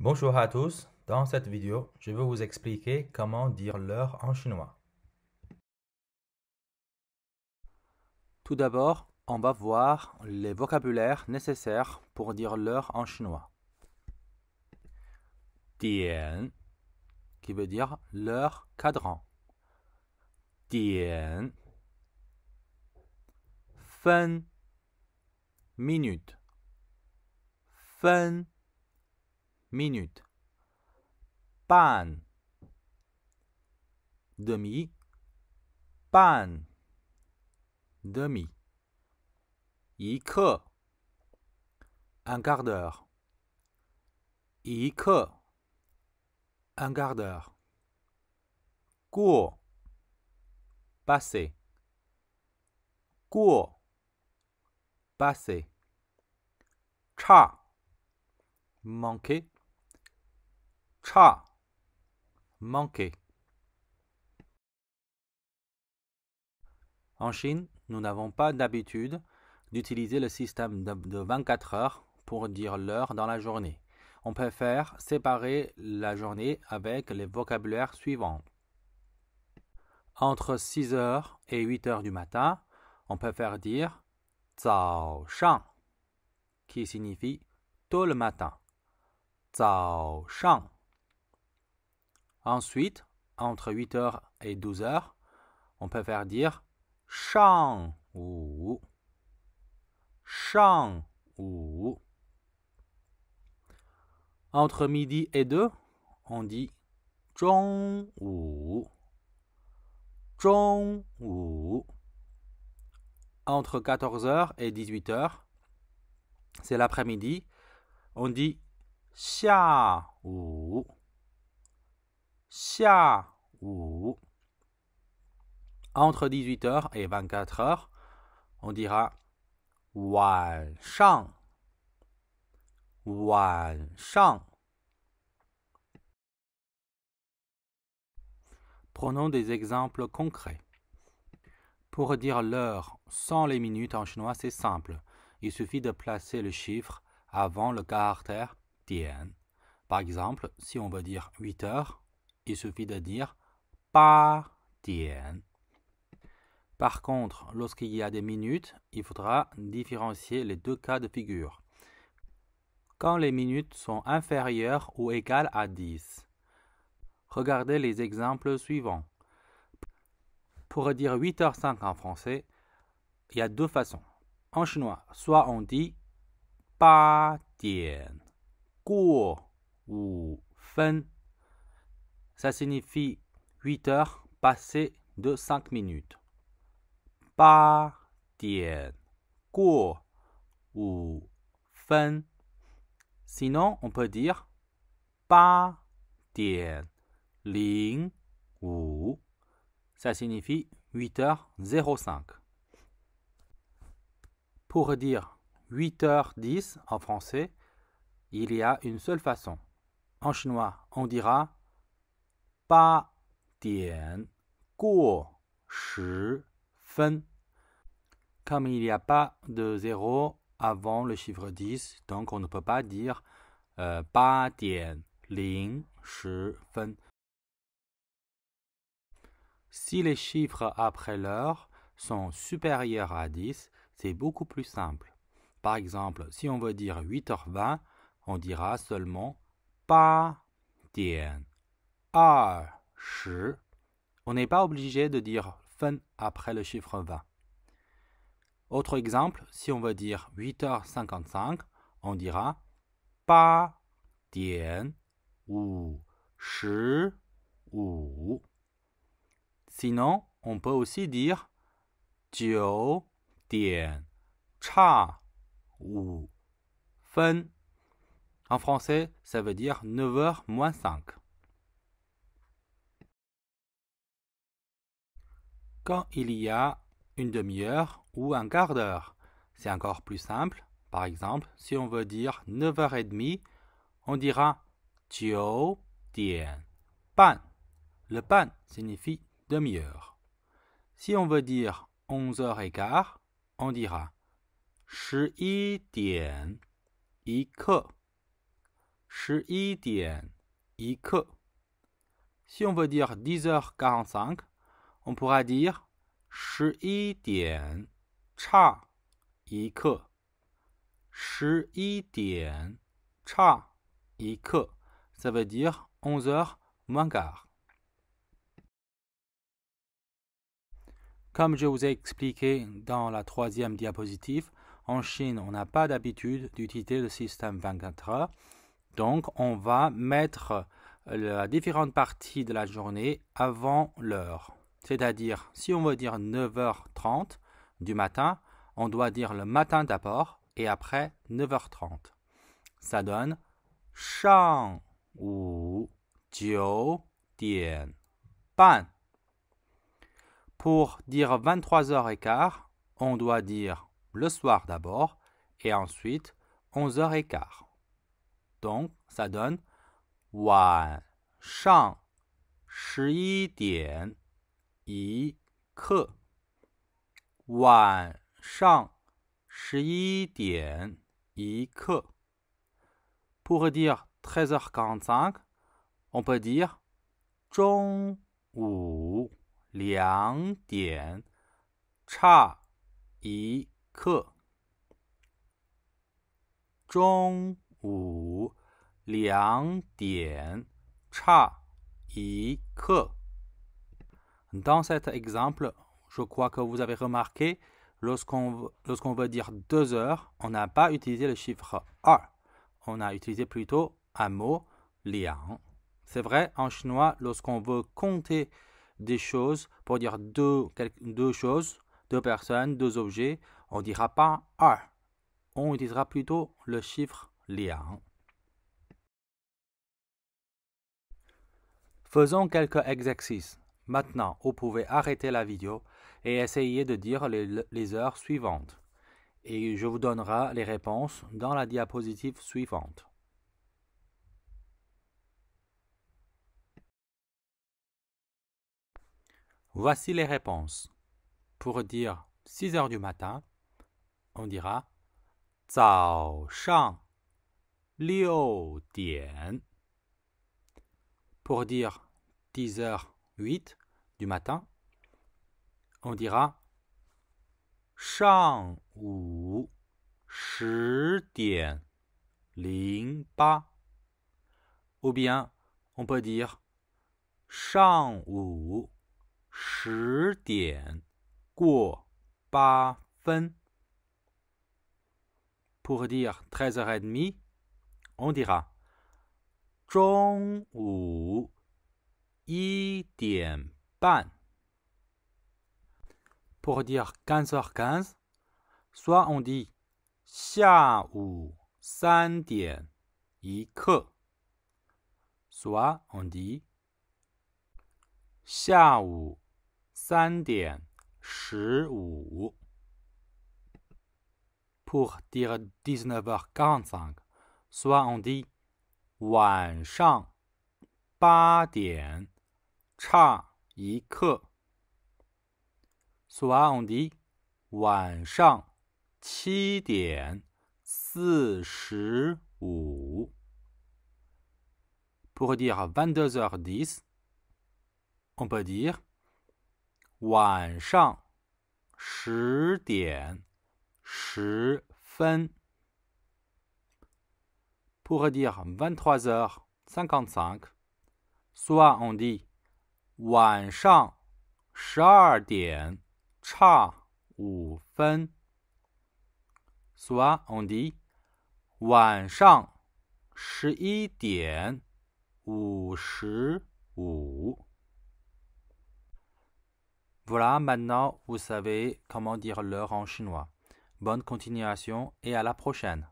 Bonjour à tous, dans cette vidéo, je vais vous expliquer comment dire l'heure en chinois. Tout d'abord, on va voir les vocabulaires nécessaires pour dire l'heure en chinois. Dian, qui veut dire l'heure cadran. Dian. Fen, minute. Fen, minute. Ban, demi. Ban, demi. Yi ke, un quart d'heure. Yi ke, un quart d'heure. Guo, passer. Guo, passer. Cha, manquer. Cha, manquer. En Chine, nous n'avons pas d'habitude d'utiliser le système de 24 heures pour dire l'heure dans la journée. On préfère séparer la journée avec les vocabulaires suivants. Entre 6 heures et 8 heures du matin, on préfère dire zao shang, qui signifie tôt le matin. Zao shang. Ensuite, entre 8 heures et 12 heures, on préfère dire shang wu. Shang wu. Entre midi et 2, on dit zhong wu. Zhong wu. Entre 14 heures et 18 heures, c'est l'après-midi, on dit xia wu. Xia wu. Entre 18 heures et 24 heures, on dira wan shang. Wan shang. Prenons des exemples concrets. Pour dire l'heure sans les minutes en chinois, c'est simple. Il suffit de placer le chiffre avant le caractère dian. Par exemple, si on veut dire 8 heures, il suffit de dire ba dian. Par contre, lorsqu'il y a des minutes, il faudra différencier les deux cas de figure. Quand les minutes sont inférieures ou égales à 10. Regardez les exemples suivants. Pour dire 8h05 en français, il y a deux façons. En chinois, soit on dit 8点过5分. Ça signifie 8 heures passées de 5 minutes. 8点过5分. Sinon, on peut dire 8点05. Ça signifie 8h05. Pour dire 8h10 en français, il y a une seule façon. En chinois, on dira 8点过10分. Comme il n'y a pas de zéro avant le chiffre 10, donc on ne peut pas dire 8点10分. Si les chiffres après l'heure sont supérieurs à 10, c'est beaucoup plus simple. Par exemple, si on veut dire 8h20, on dira seulement 8点20. On n'est pas obligé de dire fen après le chiffre 20. Autre exemple, si on veut dire 8h55, on dira 8点55. Sinon, on peut aussi dire 9点5分. En français, ça veut dire 9h moins 5. Quand il y a une demi-heure ou un quart d'heure, c'est encore plus simple. Par exemple, si on veut dire 9h30, on dira 9点半. Le pan signifie demi-heure. Si on veut dire 11h15, on dira 11点一刻. 11点一刻. Si on veut dire 10h45, on pourra dire 11点差一刻. 11点差一刻. Ça veut dire 11h moins quart. Comme je vous ai expliqué dans la troisième diapositive, en Chine, on n'a pas d'habitude d'utiliser le système 24 heures. Donc, on va mettre la différente partie de la journée avant l'heure. C'est-à-dire, si on veut dire 9h30 du matin, on doit dire le matin d'abord et après 9h30. Ça donne 上午9点半. Pour dire 23h15, on doit dire le soir d'abord et ensuite 11h15. Donc, ça donne 晚上11点一刻. 晚上11点一刻. Pour dire 13h45, on peut dire 中午2点差一刻. 中午2点差一刻. Dans cet exemple, je crois que vous avez remarqué, lorsqu'on veut dire 2 heures, on n'a pas utilisé le chiffre 2. On a utilisé plutôt un mot 2. C'est vrai, en chinois, lorsqu'on veut compter des choses, pour dire deux choses, 2 personnes, 2 objets, on ne dira pas 2. On utilisera plutôt le chiffre 2. Faisons quelques exercices. Maintenant, vous pouvez arrêter la vidéo et essayer de dire les heures suivantes. Et je vous donnerai les réponses dans la diapositive suivante. Voici les réponses. Pour dire 6 heures du matin, on dira 早上6点. Pour dire 10h08 du matin, on dira 上午10点08. Ou bien, on peut dire 上午10点过8分. Pour dire 13h30, on dira 中午1点半. Pour dire 15h15, soit on dit 下午3点一刻, soit on dit 下午3点15. Pour dire 19h45, soit on dit 晚上8点差一刻, soit on dit 晚上7点45. Pour dire 22h10, on peut dire 晚上10点10分. Pour dire 23h55, soit on dit 晚上12点差5分, soit on dit 晚上11点55. Voilà, maintenant vous savez comment dire l'heure en chinois. Bonne continuation et à la prochaine.